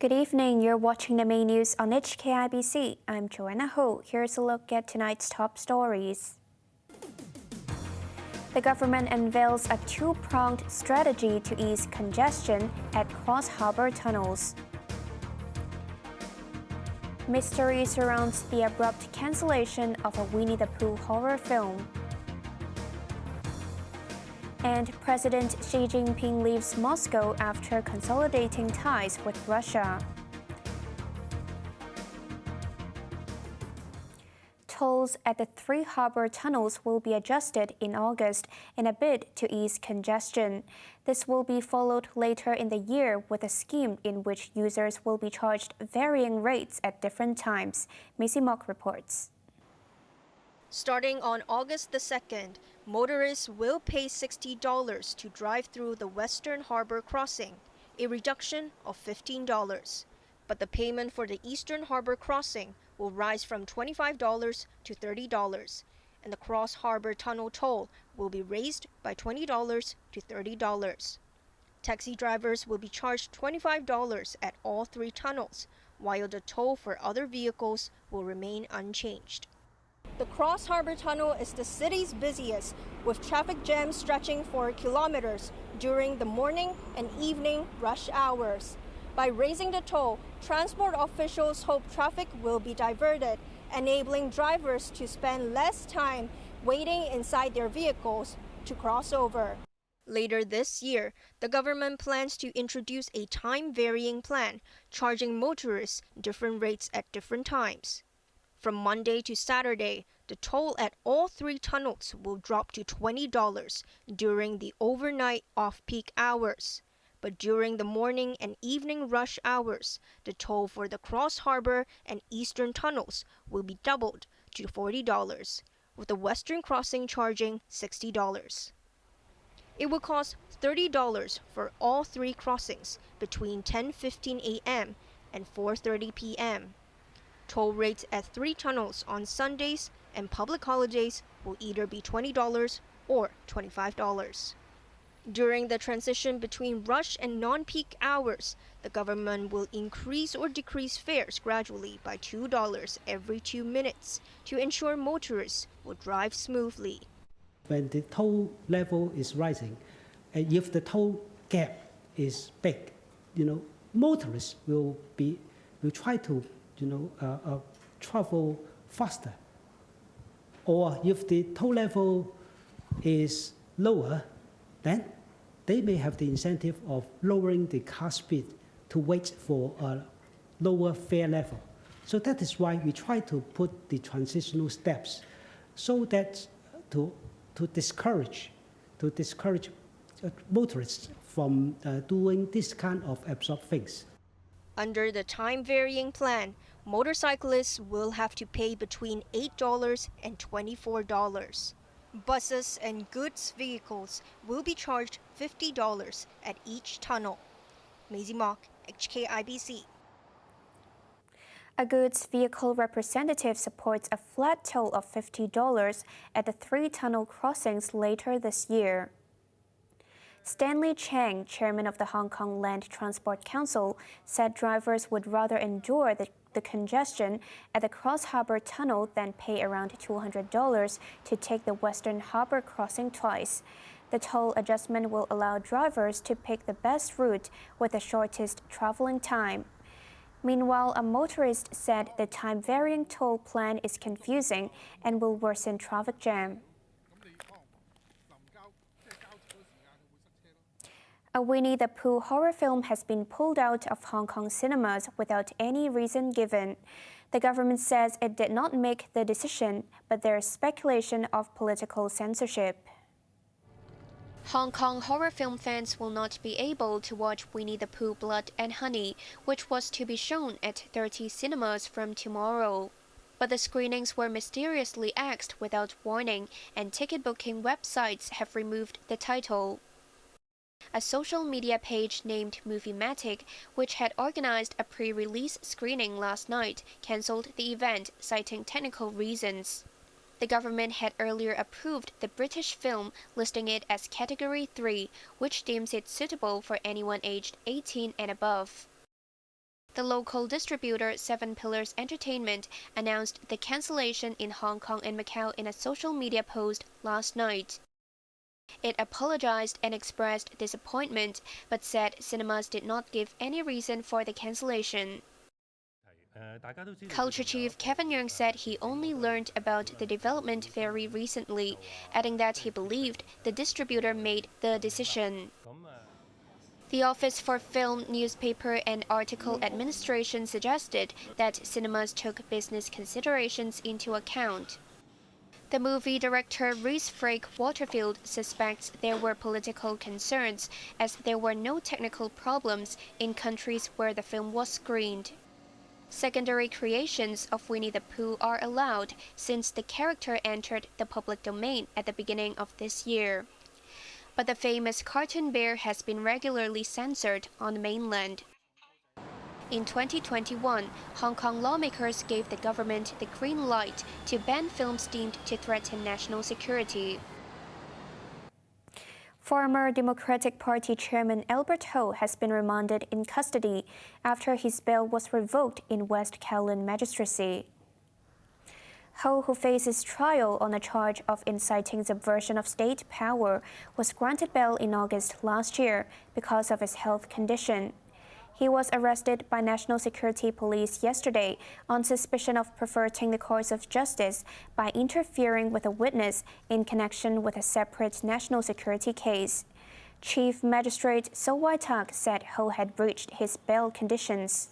Good evening, you're watching the main news on HKIBC. I'm Joanna Ho. Here's a look at tonight's top stories. The government unveils a two-pronged strategy to ease congestion at cross-harbour tunnels. Mystery surrounds the abrupt cancellation of a Winnie the Pooh horror film. And President Xi Jinping leaves Moscow after consolidating ties with Russia. Tolls at the three harbour tunnels will be adjusted in August in a bid to ease congestion. This will be followed later in the year with a scheme in which users will be charged varying rates at different times. Macy Mock reports. Starting on August the 2nd, motorists will pay $60 to drive through the Western Harbour crossing, a reduction of $15. But the payment for the Eastern Harbour crossing will rise from $25 to $30, and the cross-harbour tunnel toll will be raised by $20 to $30. Taxi drivers will be charged $25 at all three tunnels, while the toll for other vehicles will remain unchanged. The cross-harbour tunnel is the city's busiest, with traffic jams stretching for kilometers during the morning and evening rush hours. By raising the toll, transport officials hope traffic will be diverted, enabling drivers to spend less time waiting inside their vehicles to cross over. Later this year, the government plans to introduce a time-varying plan, charging motorists different rates at different times. From Monday to Saturday, the toll at all three tunnels will drop to $20 during the overnight off-peak hours. But during the morning and evening rush hours, the toll for the cross-harbour and eastern tunnels will be doubled to $40, with the western crossing charging $60. It will cost $30 for all three crossings between 10:15 a.m. and 4:30 p.m. Toll rates at three tunnels on Sundays and public holidays will either be $20 or $25. During the transition between rush and non-peak hours, the government will increase or decrease fares gradually by $2 every 2 minutes to ensure motorists will drive smoothly. When the toll level is rising, and if the toll gap is big, motorists will try to travel faster. Or if the toll level is lower, then they may have the incentive of lowering the car speed to wait for a lower fare level. So that is why we try to put the transitional steps so that to discourage motorists from doing this kind of absurd things. Under the time-varying plan, motorcyclists will have to pay between $8 and $24. Buses and goods vehicles will be charged $50 at each tunnel. Maisie Mock, HKIBC. A goods vehicle representative supports a flat toll of $50 at the three tunnel crossings later this year. Stanley Chang, chairman of the Hong Kong Land Transport Council, said drivers would rather endure the congestion at the cross-harbour tunnel than pay around $200 to take the Western Harbour crossing twice. The toll adjustment will allow drivers to pick the best route with the shortest traveling time. Meanwhile, a motorist said the time-varying toll plan is confusing and will worsen traffic jam. A Winnie the Pooh horror film has been pulled out of Hong Kong cinemas without any reason given. The government says it did not make the decision, but there is speculation of political censorship. Hong Kong horror film fans will not be able to watch Winnie the Pooh Blood and Honey, which was to be shown at 30 cinemas from tomorrow. But the screenings were mysteriously axed without warning, and ticket booking websites have removed the title. A social media page named Moviematic, which had organized a pre-release screening last night, cancelled the event, citing technical reasons. The government had earlier approved the British film, listing it as Category 3, which deems it suitable for anyone aged 18 and above. The local distributor Seven Pillars Entertainment announced the cancellation in Hong Kong and Macau in a social media post last night. It apologized and expressed disappointment, but said cinemas did not give any reason for the cancellation. Culture Chief Kevin Yeung said he only learned about the development very recently, adding that he believed the distributor made the decision. The Office for Film, Newspaper and Article Administration suggested that cinemas took business considerations into account. The movie director Rhys Frake Waterfield suspects there were political concerns as there were no technical problems in countries where the film was screened. Secondary creations of Winnie the Pooh are allowed since the character entered the public domain at the beginning of this year. But the famous cartoon bear has been regularly censored on the mainland. In 2021, Hong Kong lawmakers gave the government the green light to ban films deemed to threaten national security. Former Democratic Party Chairman Albert Ho has been remanded in custody after his bail was revoked in West Kowloon Magistracy. Ho, who faces trial on a charge of inciting subversion of state power, was granted bail in August last year because of his health condition. He was arrested by National Security Police yesterday on suspicion of perverting the course of justice by interfering with a witness in connection with a separate national security case. Chief Magistrate So Wai-tak said Ho had breached his bail conditions.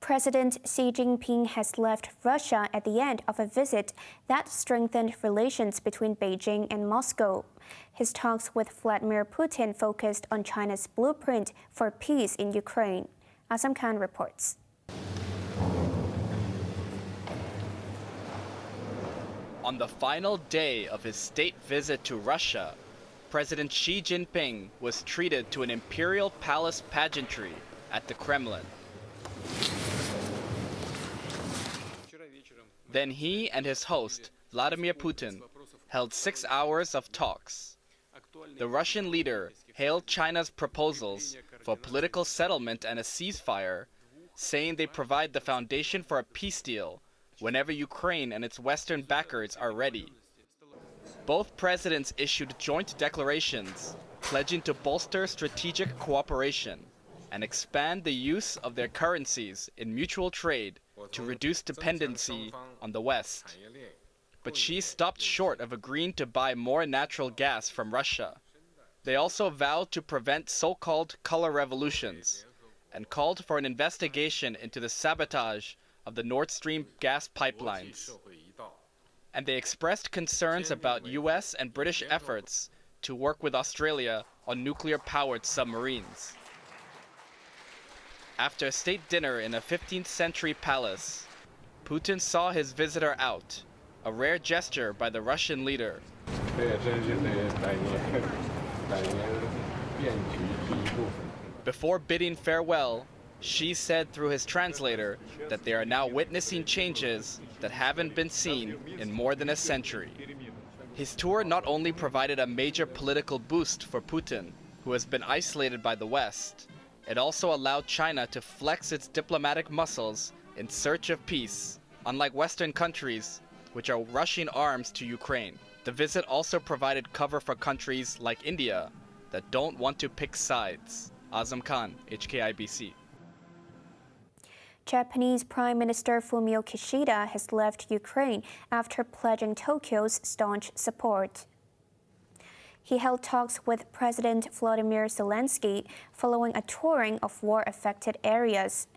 President Xi Jinping has left Russia at the end of a visit that strengthened relations between Beijing and Moscow. His talks with Vladimir Putin focused on China's blueprint for peace in Ukraine. Azam Khan reports. On the final day of his state visit to Russia, President Xi Jinping was treated to an imperial palace pageantry at the Kremlin. Then he and his host, Vladimir Putin, held 6 hours of talks. The Russian leader hailed China's proposals for political settlement and a ceasefire, saying they provide the foundation for a peace deal whenever Ukraine and its Western backers are ready. Both presidents issued joint declarations pledging to bolster strategic cooperation and expand the use of their currencies in mutual trade to reduce dependency on the West. But Xi stopped short of agreeing to buy more natural gas from Russia. They also vowed to prevent so-called color revolutions and called for an investigation into the sabotage of the Nord Stream gas pipelines. And they expressed concerns about US and British efforts to work with Australia on nuclear-powered submarines. After a state dinner in a 15th century palace, Putin saw his visitor out, a rare gesture by the Russian leader. Before bidding farewell, Xi said through his translator that they are now witnessing changes that haven't been seen in more than a century. His tour not only provided a major political boost for Putin, who has been isolated by the West, it also allowed China to flex its diplomatic muscles in search of peace, unlike Western countries, which are rushing arms to Ukraine. The visit also provided cover for countries like India that don't want to pick sides. Azam Khan, HKIBC. Japanese Prime Minister Fumio Kishida has left Ukraine after pledging Tokyo's staunch support. He held talks with President Volodymyr Zelensky following a touring of war-affected areas.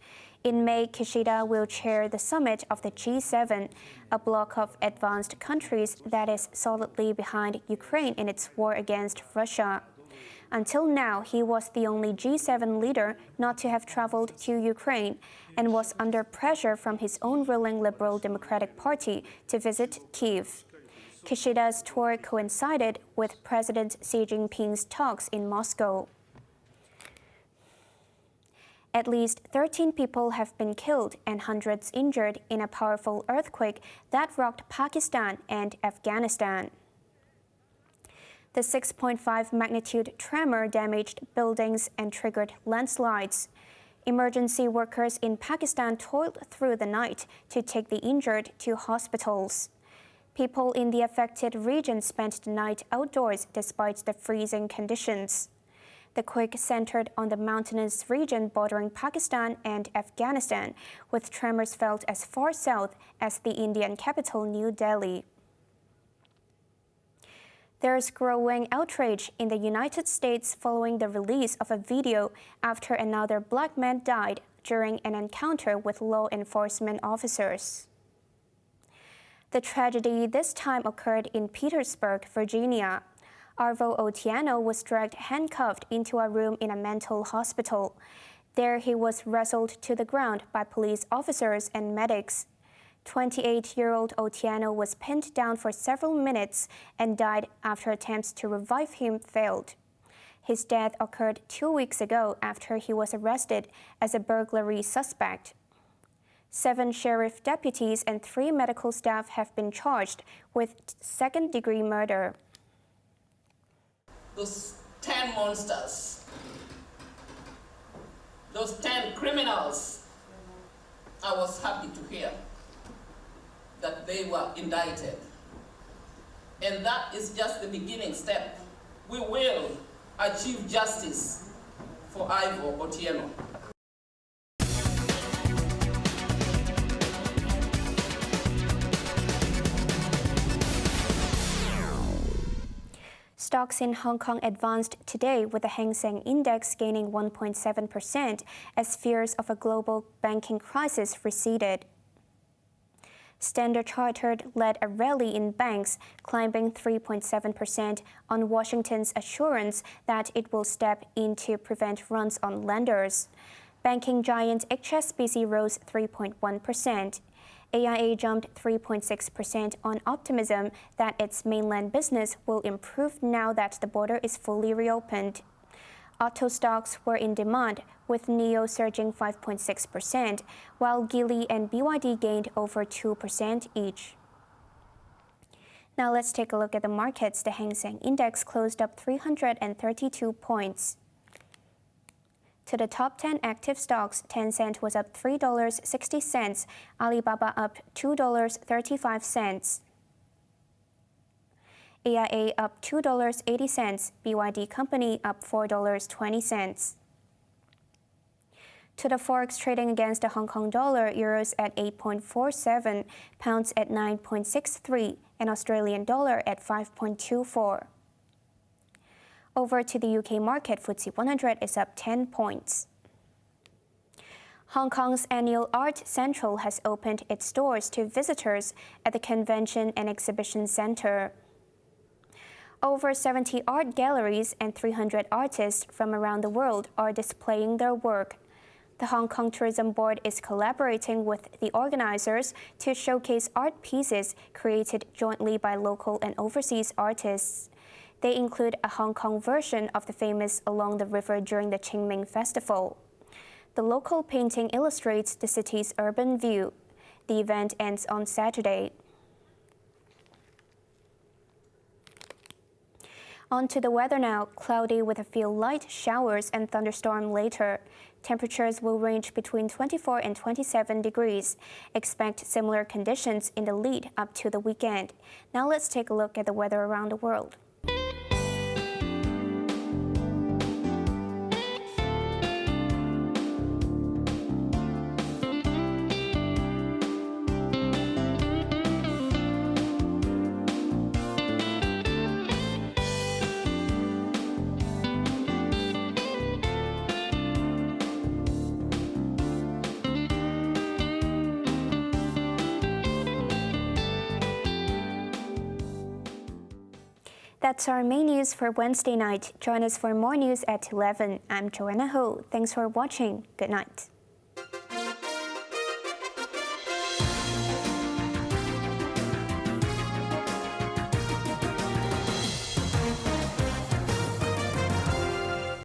In May, Kishida will chair the summit of the G7, a bloc of advanced countries that is solidly behind Ukraine in its war against Russia. Until now, he was the only G7 leader not to have traveled to Ukraine and was under pressure from his own ruling Liberal Democratic Party to visit Kyiv. Kishida's tour coincided with President Xi Jinping's talks in Moscow. At least 13 people have been killed and hundreds injured in a powerful earthquake that rocked Pakistan and Afghanistan. The 6.5 magnitude tremor damaged buildings and triggered landslides. Emergency workers in Pakistan toiled through the night to take the injured to hospitals. People in the affected region spent the night outdoors despite the freezing conditions. The quake centered on the mountainous region bordering Pakistan and Afghanistan, with tremors felt as far south as the Indian capital, New Delhi. There is growing outrage in the United States following the release of a video after another black man died during an encounter with law enforcement officers. The tragedy this time occurred in Petersburg, Virginia. Arvo Otieno was dragged handcuffed into a room in a mental hospital. There he was wrestled to the ground by police officers and medics. 28-year-old Otieno was pinned down for several minutes and died after attempts to revive him failed. His death occurred 2 weeks ago after he was arrested as a burglary suspect. 7 sheriff deputies and 3 medical staff have been charged with second-degree murder. Those 10 monsters, those 10 criminals, I was happy to hear that they were indicted. And that is just the beginning step. We will achieve justice for Arvo Otieno. Stocks in Hong Kong advanced today with the Hang Seng Index gaining 1.7% as fears of a global banking crisis receded. Standard Chartered led a rally in banks, climbing 3.7% on Washington's assurance that it will step in to prevent runs on lenders. Banking giant HSBC rose 3.1%. AIA jumped 3.6% on optimism that its mainland business will improve now that the border is fully reopened. Auto stocks were in demand, with NIO surging 5.6%, while Geely and BYD gained over 2% each. Now let's take a look at the markets. The Hang Seng Index closed up 332 points. To the top 10 active stocks, Tencent was up $3.60, Alibaba up $2.35. AIA up $2.80, BYD Company up $4.20. To the forex trading against the Hong Kong dollar, euros at 8.47, pounds at 9.63, and Australian dollar at 5.24. Over to the UK market, FTSE 100 is up 10 points. Hong Kong's annual Art Central has opened its doors to visitors at the Convention and Exhibition Centre. Over 70 art galleries and 300 artists from around the world are displaying their work. The Hong Kong Tourism Board is collaborating with the organizers to showcase art pieces created jointly by local and overseas artists. They include a Hong Kong version of the famous Along the River during the Qingming Festival. The local painting illustrates the city's urban view. The event ends on Saturday. On to the weather now. Cloudy with a few light showers and thunderstorm later. Temperatures will range between 24 and 27 degrees. Expect similar conditions in the lead up to the weekend. Now let's take a look at the weather around the world. That's our main news for Wednesday night. Join us for more news at 11. I'm Joanna Ho. Thanks for watching. Good night.